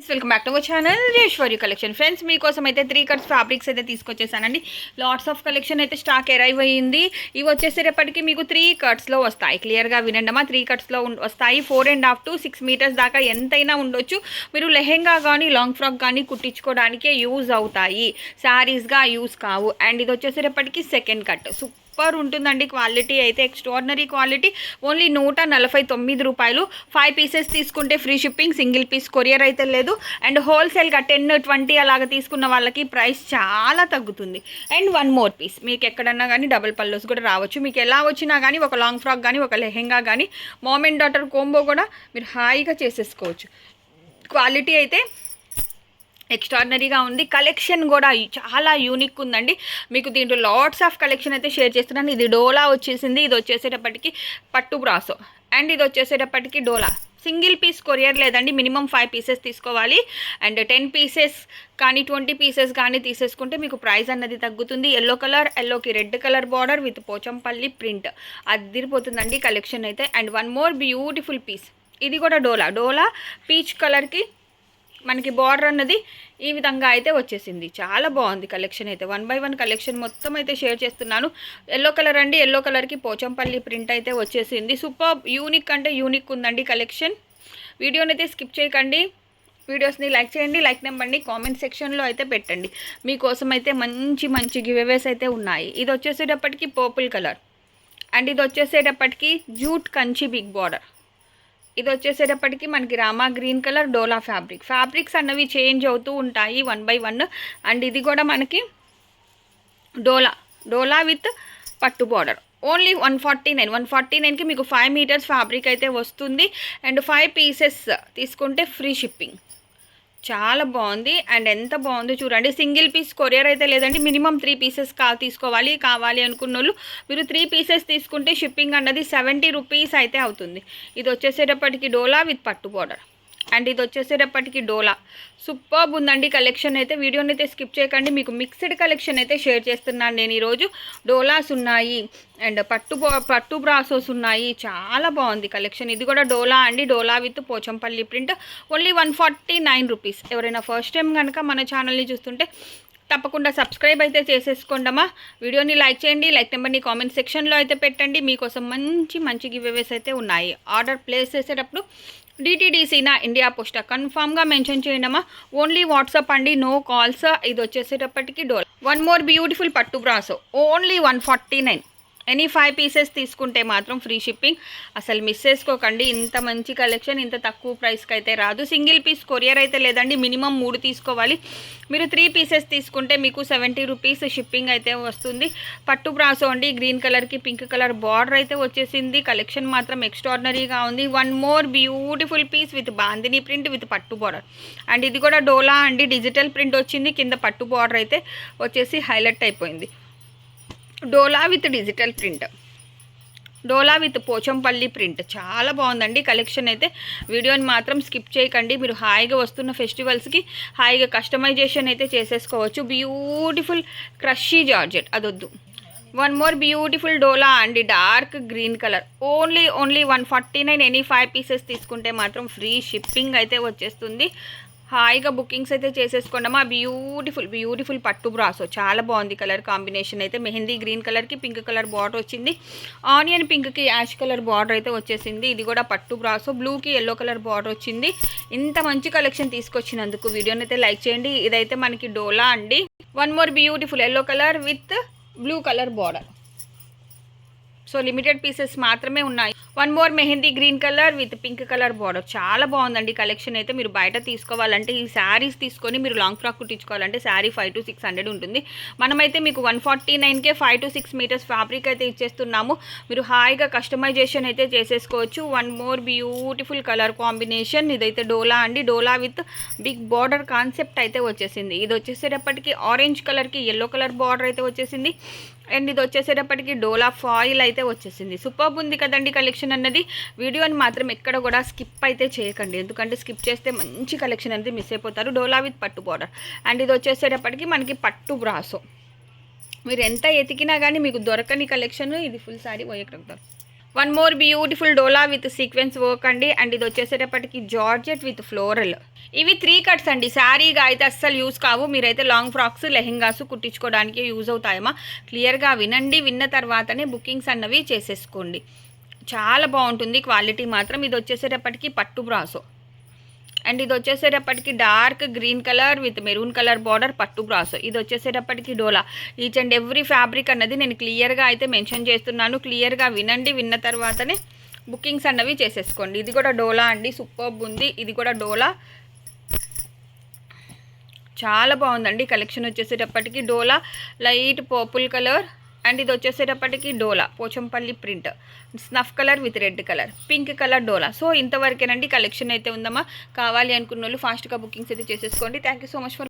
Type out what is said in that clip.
Welcome back to our channel Jayeshwari collection. Friends, మీకోసం అయితే 3 cuts fabrics అయితే తీసుకొచ్చేసానండి. లాట్స్ ఆఫ్ కలెక్షన్ అయితే స్టాక్ అరైవ్ అయ్యింది. ఇవి వచ్చేసేటప్పటికి మీకు 3 కట్స్లో వస్తాయి. క్లియర్గా వినండమ్మా, 3 కట్స్లో వస్తాయి. 4.5 to 6 మీటర్స్ దాకా ఎంతైనా ఉండొచ్చు. మీరు లెహెంగా కానీ లాంగ్ ఫ్రాక్ కానీ కుట్టించుకోవడానికే యూజ్ అవుతాయి, శారీస్గా యూజ్ కావు. అండ్ ఇది వచ్చేసేటప్పటికి సెకండ్ కట్. సూపర్ ఉంటుందండి. క్వాలిటీ అయితే ఎక్స్ట్రాడినరీ క్వాలిటీ. ఓన్లీ 149 రూపాయలు. 5 పీసెస్ తీసుకుంటే free shipping, single piece courier అయితే లేదు. అండ్ హోల్సేల్గా 10-20 అలాగ తీసుకున్న వాళ్ళకి ప్రైస్ చాలా తగ్గుతుంది. అండ్ 1 మోర్ పీస్ మీకు ఎక్కడన్నా కానీ డబుల్ పల్లోస్ కూడా రావచ్చు. మీకు ఎలా వచ్చినా కానీ ఒక లాంగ్ ఫ్రాక్ కానీ ఒక లెహెంగా కానీ మామ్ అండ్ డాటర్ కోంబో కూడా మీరు హాయిగా చేసేసుకోవచ్చు. క్వాలిటీ అయితే ఎక్స్ట్రాడినరీగా ఉంది. కలెక్షన్ కూడా చాలా యూనిక్ ఉందండి. మీకు దీంట్లో లాట్స్ ఆఫ్ కలెక్షన్ అయితే షేర్ చేస్తున్నాను. ఇది డోలా వచ్చేసింది. ఇది వచ్చేసేటప్పటికి పట్టు బ్రాసో. అండ్ ఇది వచ్చేసేటప్పటికి డోలా. సింగిల్ పీస్ కొరియర్ లేదండి, మినిమం 5 పీసెస్ తీసుకోవాలి. అండ్ 10 పీసెస్ కానీ 20 పీసెస్ కానీ తీసేసుకుంటే మీకు ప్రైస్ అన్నది తగ్గుతుంది. ఎల్లో కలర్, ఎల్లోకి red colour border with Pochampally print. అదిరిపోతుందండి కలెక్షన్ అయితే. And 1 more beautiful piece. ఇది కూడా డోలా పీచ్ కలర్కి మనకి బార్డర్ అన్నది ఈ విధంగా అయితే వచ్చేసింది. చాలా బాగుంది కలెక్షన్ అయితే. 1 by 1 కలెక్షన్ మొత్తం అయితే షేర్ చేస్తున్నాను. ఎల్లో కలర్ అండి, ఎల్లో కలర్కి పోచంపల్లి ప్రింట్ అయితే వచ్చేసింది. సూపర్ యూనిక్ అంటే యూనిక్ ఉందండి కలెక్షన్. వీడియోని అయితే స్కిప్ చేయకండి. వీడియోస్ని లైక్ చేయండి, లైక్ నెంబర్ని కామెంట్ సెక్షన్లో అయితే పెట్టండి. మీకోసం అయితే మంచి మంచి గివ్అవేస్ అయితే ఉన్నాయి. ఇది వచ్చేసేటప్పటికి పర్పుల్ కలర్. అండ్ ఇది వచ్చేసేటప్పటికి జూట్ కంచి బిగ్ బార్డర్. ఇది వచ్చేసేటప్పటికి మనకి రామా గ్రీన్ కలర్ డోలా ఫ్యాబ్రిక్స్ అన్నవి చేంజ్ అవుతూ ఉంటాయి 1 by 1. అండ్ ఇది కూడా మనకి డోలా విత్ పట్టు బార్డర్. ఓన్లీ 149కి మీకు 5 మీటర్స్ ఫ్యాబ్రిక్ అయితే వస్తుంది. అండ్ 5 పీసెస్ తీసుకుంటే ఫ్రీ షిప్పింగ్. చాలా బాగుంది. అండ్ ఎంత బాగుందో చూడండి. సింగిల్ పీస్ కొరియర్ అయితే లేదండి, మినిమం 3 పీసెస్ కావాలి అనుకున్న వాళ్ళు మీరు 3 పీసెస్ తీసుకుంటే షిప్పింగ్ అన్నది 70 రూపీస్ అయితే అవుతుంది. ఇది వచ్చేసేటప్పటికి డోలా విత్ పట్టు బార్డర్. అండ్ ఇది వచ్చేసేటప్పటికి డోలా. సూపర్బ్ ఉందండి కలెక్షన్ అయితే. వీడియోని అయితే స్కిప్ చేయకండి. మీకు మిక్స్డ్ కలెక్షన్ అయితే షేర్ చేస్తున్నాను నేను ఈరోజు. డోలాస్ ఉన్నాయి అండ్ పట్టు బ్రాసోస్ ఉన్నాయి. చాలా బాగుంది కలెక్షన్. ఇది కూడా డోలా అండి, డోలా with Pochampally print. Only 149 rupees. ఎవరైనా ఫస్ట్ టైం కనుక మన ఛానల్ని చూస్తుంటే తప్పకుండా సబ్స్క్రైబ్ అయితే చేసేసుకోండమ్మా. వీడియోని లైక్ చేయండి, లైక్ నెంబర్ని కామెంట్ సెక్షన్లో అయితే పెట్టండి. మీకోసం మంచి మంచి గివ్అవేస్ అయితే ఉన్నాయి. ఆర్డర్ ప్లేస్ చేసేటప్పుడు డిటీడీసీనా ఇండియా పోస్టా కన్ఫామ్గా మెన్షన్ చేయండమ్మా. ఓన్లీ వాట్సాప్ అండి, నో కాల్స్. ఇది వచ్చేసేటప్పటికి డోలా. 1 మోర్ బ్యూటిఫుల్ పట్టు బ్రాసో. ఓన్లీ 149. ఎనీ 5 పీసెస్ తీసుకుంటే మాత్రం ఫ్రీ షిప్పింగ్. అసలు మిస్ చేసుకోకండి. ఇంత మంచి కలెక్షన్ ఇంత తక్కువ ప్రైస్కి అయితే రాదు. సింగిల్ పీస్ కొరియర్ అయితే లేదండి, మినిమం 3 తీసుకోవాలి. మీరు 3 పీసెస్ తీసుకుంటే మీకు 70 రూపీస్ షిప్పింగ్ అయితే వస్తుంది. పట్టు బ్రాసో అండి, గ్రీన్ కలర్కి పింక్ కలర్ బార్డర్ అయితే వచ్చేసింది. కలెక్షన్ మాత్రం ఎక్స్ట్రాడినరీగా ఉంది. 1 more beautiful piece with bandhani print with pattu border. And ఇది కూడా డోలా అండి, డిజిటల్ ప్రింట్ వచ్చింది. కింద పట్టు బార్డర్ అయితే వచ్చేసి హైలైట్ అయిపోయింది. డోలా విత్ డిజిటల్ ప్రింట్, డోలా విత్ పోచంపల్లి ప్రింట్. చాలా బాగుందండి కలెక్షన్ అయితే. వీడియోని మాత్రం స్కిప్ చేయకండి. మీరు హాయిగా వస్తున్న ఫెస్టివల్స్కి హాయిగా కస్టమైజేషన్ అయితే చేసేసుకోవచ్చు. బ్యూటిఫుల్ క్రషీ జార్జెట్ అదొద్దు. 1 మోర్ బ్యూటిఫుల్ డోలా అండి, dark green colour. Only 149. Any 5 pieces తీసుకుంటే మాత్రం ఫ్రీ షిప్పింగ్ అయితే వచ్చేస్తుంది. హాయిగా బుకింగ్స్ అయితే చేసేసుకోండమ్మా. బ్యూటిఫుల్ పట్టు బ్రాసో. చాలా బాగుంది కలర్ కాంబినేషన్ అయితే. మెహందీ గ్రీన్ కలర్కి పింక్ కలర్ బార్డర్ వచ్చింది. ఆనియన్ పింక్కి యాష్ కలర్ బార్డర్ అయితే వచ్చేసింది. ఇది కూడా పట్టు బ్రాసో. బ్లూకి ఎల్లో కలర్ బార్డర్ వచ్చింది. ఇంత మంచి కలెక్షన్ తీసుకొచ్చినందుకు వీడియోని అయితే లైక్ చేయండి. ఇదైతే మనకి డోలా అండి. 1 more beautiful yellow colour with blue colour border. So limited pieces మాత్రమే ఉన్నాయి. 1 more mehndi green colour with pink colour border. చాలా బాగుందండి కలెక్షన్ అయితే. మీరు బయట తీసుకోవాలంటే ఈ శారీస్ తీసుకొని మీరు లాంగ్ ఫ్రాక్ కుట్టించుకోవాలంటే శారీ 500 to 600 ఉంటుంది. మనమైతే మీకు 149కే 5 to 6 మీటర్స్ ఫ్యాబ్రిక్ అయితే ఇచ్చేస్తున్నాము. మీరు హాయిగా కస్టమైజేషన్ అయితే చేసేసుకోవచ్చు. 1 మోర్ బ్యూటిఫుల్ కలర్ కాంబినేషన్. ఇదైతే డోలా అండి, డోలా విత్ బిగ్ బార్డర్ కాన్సెప్ట్ అయితే వచ్చేసింది. ఇది వచ్చేసేటప్పటికి ఆరెంజ్ కలర్కి ఎల్లో కలర్ బార్డర్ అయితే వచ్చేసింది. అండ్ ఇది వచ్చేసేటప్పటికి డోలా ఫాయిల్ అయితే వచ్చేసింది. సూపర్బ్ ఉంది కదండి కలెక్షన్ అన్నది. వీడియోని మాత్రం ఎక్కడ కూడా స్కిప్ అయితే చేయకండి, ఎందుకంటే స్కిప్ చేస్తే మంచి కలెక్షన్ అనేది మిస్ అయిపోతారు. డోలా విత్ పట్టు బార్డర్. అండ్ ఇది వచ్చేసేటప్పటికి మనకి పట్టు బ్రాసో. మీరు ఎంత ఎతికినా కానీ మీకు దొరకని కలెక్షన్ ఇది. ఫుల్ శారీ పోయేకడుగుతారు. వన్ మోర్ బ్యూటిఫుల్ డోలా విత్ సీక్వెన్స్ వర్క్ అండి. అండ్ ఇది వచ్చేసేటప్పటికి జార్జెట్ విత్ ఫ్లోరల్. ఇవి 3 కట్స్ అండి. శారీగా అయితే అస్సలు యూస్ కావు. మీరైతే లాంగ్ ఫ్రాక్స్, లెహెంగాస్ కుట్టించుకోవడానికి యూజ్ అవుతాయమ్మా. క్లియర్గా వినండి, విన్న తర్వాతనే బుకింగ్స్ అన్నవి చేసేసుకోండి. చాలా బాగుంటుంది క్వాలిటీ మాత్రం. ఇది వచ్చేసేటప్పటికి పట్టు బ్రాసో. అండ్ ఇది వచ్చేసేటప్పటికి dark green colour with maroon colour border పట్టు బ్రాసో. ఇది వచ్చేసేటప్పటికి డోలా. ఈచ్ అండ్ ఎవ్రీ ఫ్యాబ్రిక్ అన్నది నేను క్లియర్గా అయితే మెన్షన్ చేస్తున్నాను. క్లియర్గా వినండి, విన్న తర్వాతనే బుకింగ్స్ అన్నవి చేసేసుకోండి. ఇది కూడా డోలా అండి, సూపర్బ్ ఉంది. ఇది కూడా డోలా, చాలా బాగుందండి. కలెక్షన్ వచ్చేసేటప్పటికి డోలా లైట్ పర్పుల్ కలర్. అండ్ ఇది వచ్చేసేటప్పటికి డోలా Pochampally print, snuff colour with red colour, pink colour డోలా. సో ఇంతవరకేనండి కలెక్షన్ అయితే ఉందమ్మా. కావాలి అనుకున్న వాళ్ళు ఫాస్ట్గా బుకింగ్స్ అయితే చేసేసుకోండి. Thank you so much for